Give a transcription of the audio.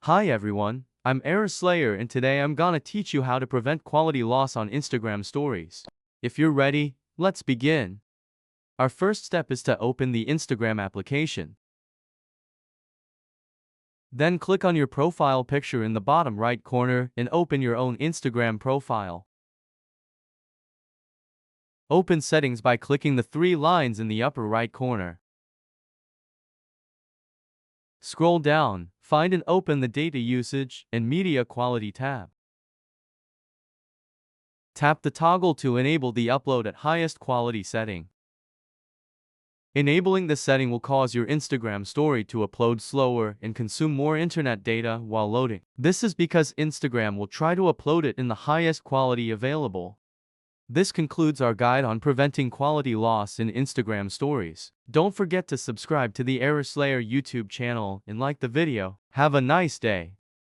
Hi everyone, I'm Error Slayer and today I'm gonna teach you how to prevent quality loss on Instagram stories. If you're ready, let's begin. Our first step is to open the Instagram application. Then click on your profile picture in the bottom right corner and open your own Instagram profile. Open settings by clicking the three lines in the upper right corner. Scroll down, find and open the Data Usage and Media Quality tab. Tap the toggle to enable the upload at highest quality setting. Enabling this setting will cause your Instagram story to upload slower and consume more internet data while loading. This is because Instagram will try to upload it in the highest quality available. This concludes our guide on preventing quality loss in Instagram stories. Don't forget to subscribe to the Error Slayer YouTube channel and like the video. Have a nice day.